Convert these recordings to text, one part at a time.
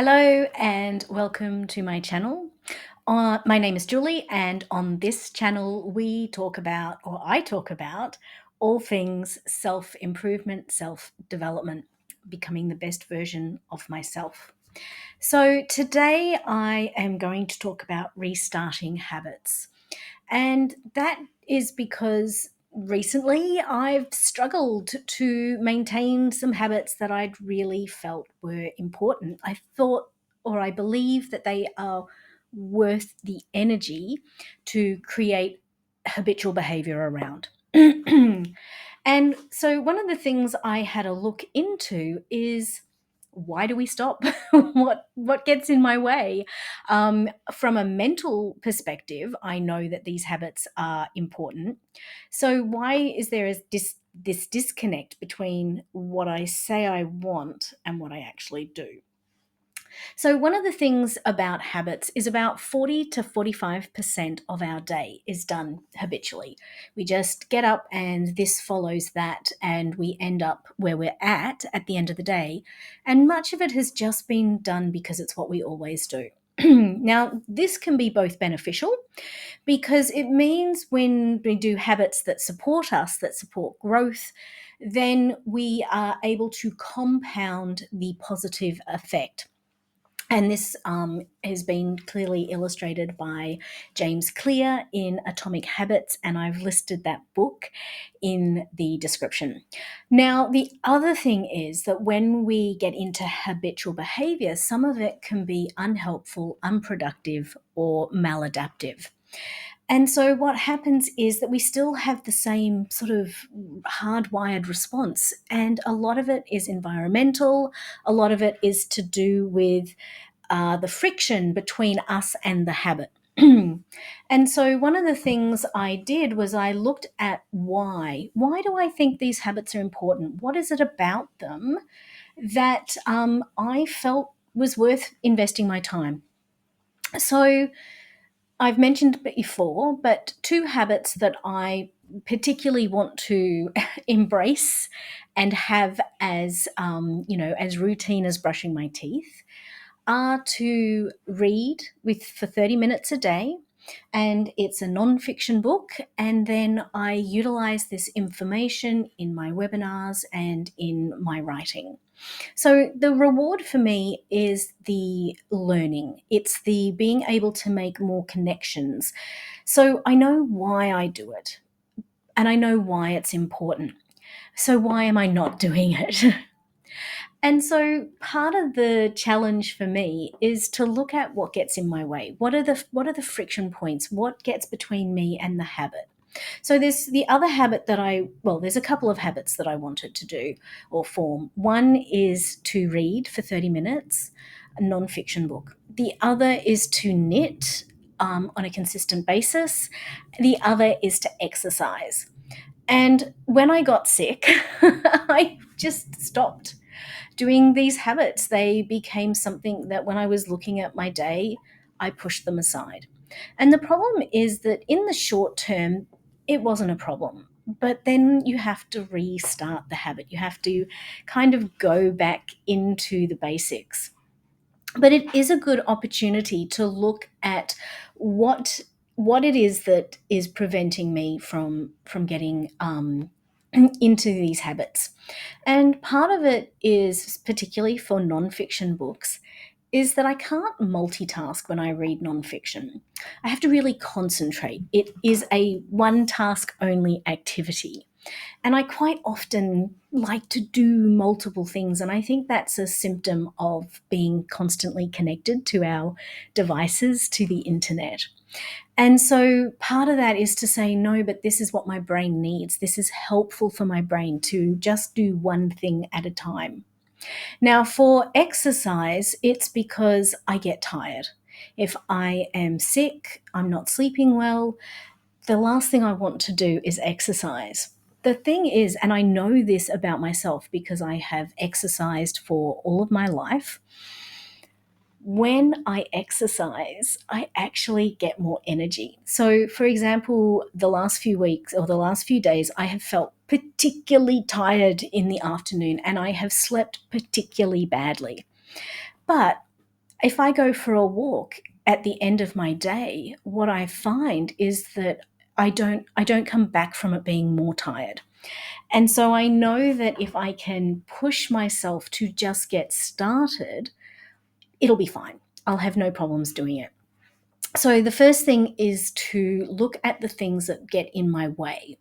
Hello and welcome to my channel. My name is Julie, and on this channel, I talk about all things self improvement, self development, becoming the best version of myself. So, today I am going to talk about restarting habits. And that is because recently I've struggled to maintain some habits that I'd really felt were important. I thought, or I believe, that they are worth the energy to create habitual behavior around. And so, one of the things I had a look into is, why do we stop? What gets in my way? From a mental perspective, I know that these habits are important. So why is there this disconnect between what I say I want and what I actually do? So, one of the things about habits is about 40 to 45% of our day is done habitually. We just get up and this follows that, and we end up where we're at the end of the day. And much of it has just been done because it's what we always do. Now, this can be both beneficial because it means when we do habits that support us, that support growth, then we are able to compound the positive effect. And this has been clearly illustrated by James Clear in Atomic Habits, and I've listed that book in the description. Now, the other thing is that when we get into habitual behavior, some of it can be unhelpful, unproductive, or maladaptive. And so what happens is that we still have the same sort of hardwired response. And a lot of it is environmental, a lot of it is to do with the friction between us and the habit. And so one of the things I did was I looked at why. Why do I think these habits are important? What is it about them that I felt was worth investing my time? So I've mentioned before, but two habits that I particularly want to embrace and have as as routine as brushing my teeth are to read for 30 minutes a day, and it's a non-fiction book, and then I utilize this information in my webinars and in my writing. So the reward for me is the learning. It's the being able to make more connections. So I know why I do it, and I know why it's important. So why am I not doing it? And so part of the challenge for me is to look at what gets in my way. What are the friction points? What gets between me and the habit? So there's the other habit there's a couple of habits that I wanted to do or form. One is to read for 30 minutes, a non-fiction book. The other is to knit on a consistent basis. The other is to exercise. And when I got sick, I just stopped doing these habits. They became something that when I was looking at my day, I pushed them aside. And the problem is that in the short term, it wasn't a problem. But then you have to restart the habit. You have to kind of go back into the basics. But it is a good opportunity to look at what it is that is preventing me from getting into these habits. And part of it is, particularly for nonfiction books, is that I can't multitask when I read nonfiction. I have to really concentrate. It is a one task only activity. And I quite often like to do multiple things. And I think that's a symptom of being constantly connected to our devices, to the internet. And so part of that is to say, no, but this is what my brain needs. This is helpful for my brain to just do one thing at a time. Now, for exercise, it's because I get tired. If I am sick, I'm not sleeping well, the last thing I want to do is exercise. The thing is, and I know this about myself because I have exercised for all of my life, when I exercise, I actually get more energy. So, for example, the last few weeks or the last few days, I have felt particularly tired in the afternoon and I have slept particularly badly. But If I go for a walk at the end of my day, what I find is that I don't come back from it being more tired. And so I know that if I can push myself to just get started, it'll be fine. I'll have no problems doing it. So the first thing is to look at the things that get in my way.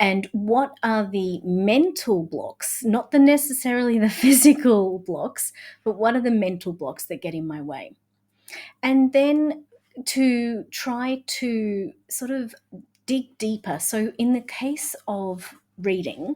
And what are the mental blocks, not the necessarily the physical blocks, but what are the mental blocks that get in my way? And then to try to sort of dig deeper. So in the case of reading,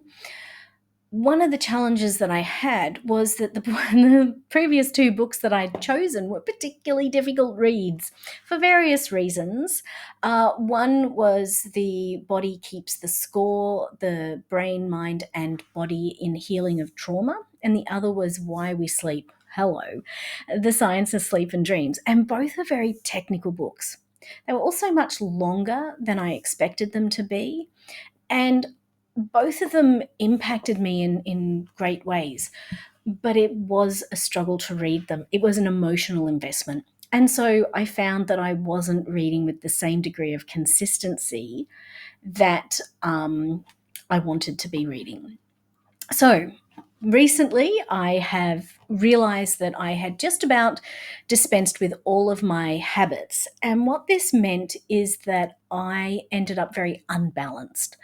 one of the challenges that I had was that the previous two books that I'd chosen were particularly difficult reads for various reasons. One was The Body Keeps the Score, The Brain, Mind, and Body in Healing of Trauma, and the other was Why We Sleep. Hello, The Science of Sleep and Dreams. And both are very technical books. They were also much longer than I expected them to be. And both of them impacted me in great ways, but it was a struggle to read them. It was an emotional investment. And so I found that I wasn't reading with the same degree of consistency that I wanted to be reading. So recently I have realized that I had just about dispensed with all of my habits. And what this meant is that I ended up very unbalanced.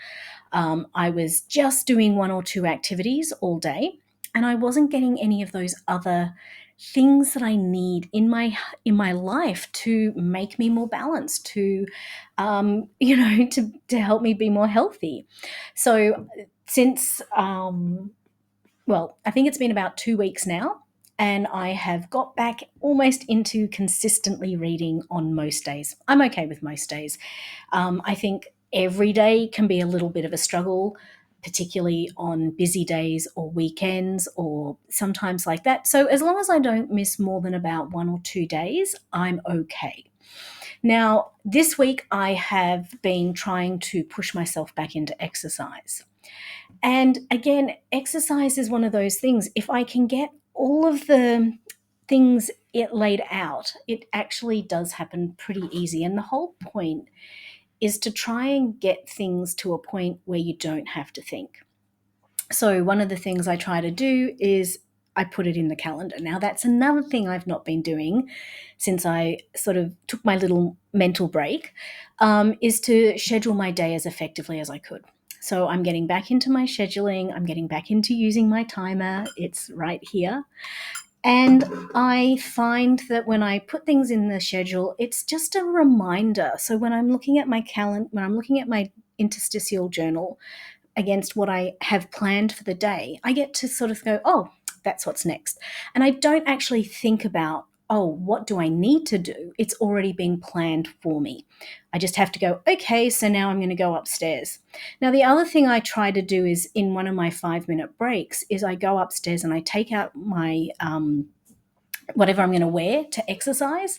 I was just doing one or two activities all day, and I wasn't getting any of those other things that I need in my life to make me more balanced, to to help me be more healthy. So since I think it's been about 2 weeks now, and I have got back almost into consistently reading on most days. I'm okay with most days. I think every day can be a little bit of a struggle, particularly on busy days or weekends or sometimes like that. So as long as I don't miss more than about 1 or 2 days, I'm okay. Now, this week I have been trying to push myself back into exercise. And again, exercise is one of those things. If I can get all of the things it laid out, it actually does happen pretty easy. And the whole point is to try and get things to a point where you don't have to think. So, one of the things I try to do is I put it in the calendar. Now, that's another thing I've not been doing since I sort of took my little mental break, is to schedule my day as effectively as I could. So, I'm getting back into my scheduling, I'm getting back into using my timer. It's right here. And I find that when I put things in the schedule, it's just a reminder. So when I'm looking at my calendar, when I'm looking at my interstitial journal against what I have planned for the day, I get to sort of go, oh, that's what's next. And I don't actually think about, oh, what do I need to do? It's already been planned for me. I just have to go, okay, so now I'm going to go upstairs. Now, the other thing I try to do is in one of my 5-minute breaks is I go upstairs and I take out my whatever I'm going to wear to exercise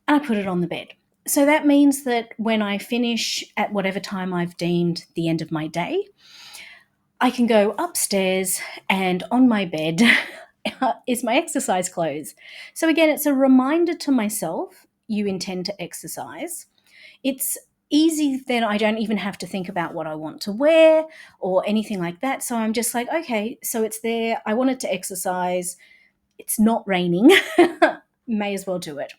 and I put it on the bed. So that means that when I finish at whatever time I've deemed the end of my day, I can go upstairs and on my bed is my exercise clothes. So again, it's a reminder to myself you intend to exercise. It's easy, then I don't even have to think about what I want to wear or anything like that. So I'm just like, okay, so it's there. I wanted to exercise. It's not raining. May as well do it.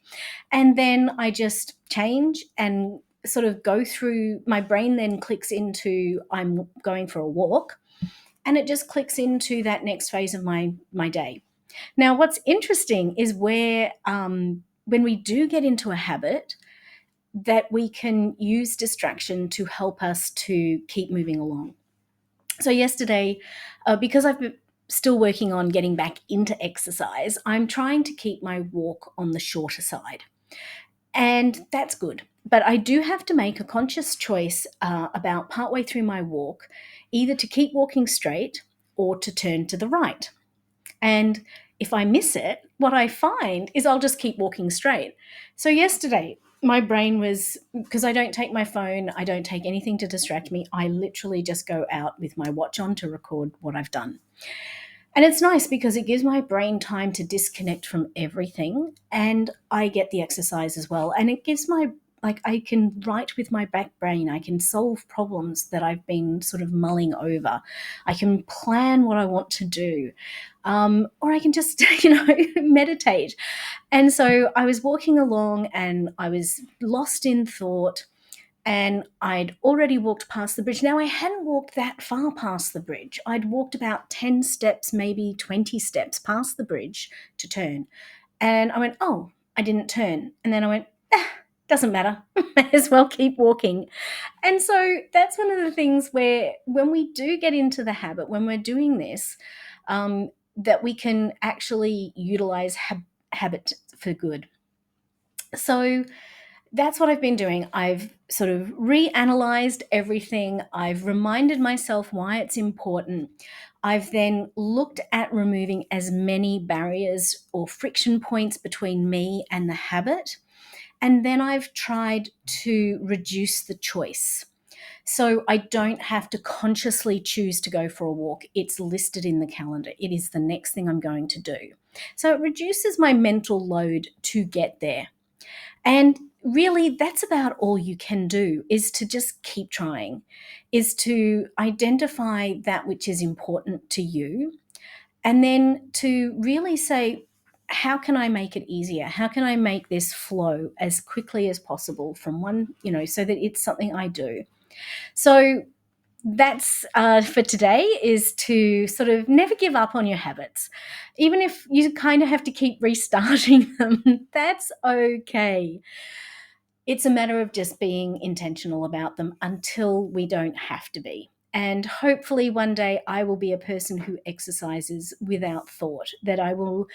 And then I just change and sort of go through, my brain then clicks into I'm going for a walk, and it just clicks into that next phase of my day. Now, what's interesting is where when we do get into a habit, that we can use distraction to help us to keep moving along. So yesterday, because I've been still working on getting back into exercise, I'm trying to keep my walk on the shorter side. And that's good. But I do have to make a conscious choice about partway through my walk, either to keep walking straight or to turn to the right. And if I miss it, what I find is I'll just keep walking straight. So yesterday, my brain was, because I don't take my phone, I don't take anything to distract me. I literally just go out with my watch on to record what I've done. And it's nice because it gives my brain time to disconnect from everything, and I get the exercise as well. And it gives my, like, I can write with my back brain. I can solve problems that I've been sort of mulling over. I can plan what I want to do. Or I can just, meditate. And so I was walking along and I was lost in thought, and I'd already walked past the bridge. Now, I hadn't walked that far past the bridge. I'd walked about 10 steps, maybe 20 steps past the bridge to turn. And I went, oh, I didn't turn. And then I went, doesn't matter. May as well keep walking. And so that's one of the things where when we do get into the habit, when we're doing this, that we can actually utilize habit for good. So that's what I've been doing. I've sort of reanalyzed everything. I've reminded myself why it's important. I've then looked at removing as many barriers or friction points between me and the habit. And then I've tried to reduce the choice. So I don't have to consciously choose to go for a walk. It's listed in the calendar. It is the next thing I'm going to do. So it reduces my mental load to get there. And really, that's about all you can do, is to just keep trying, is to identify that which is important to you, and then to really say, how can I make it easier? How can I make this flow as quickly as possible from one, so that it's something I do. So that's for today, is to sort of never give up on your habits. Even if you kind of have to keep restarting them, that's okay. It's a matter of just being intentional about them until we don't have to be. And hopefully one day I will be a person who exercises without thought, that I will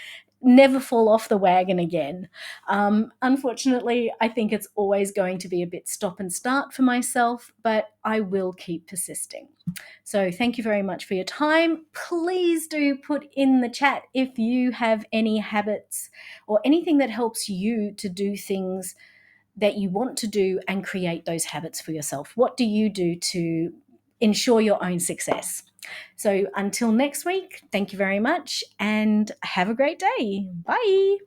never fall off the wagon again. Unfortunately, I think it's always going to be a bit stop and start for myself, but I will keep persisting. So thank you very much for your time. Please do put in the chat if you have any habits or anything that helps you to do things that you want to do and create those habits for yourself. What do you do to ensure your own success? So until next week, thank you very much and have a great day. Bye.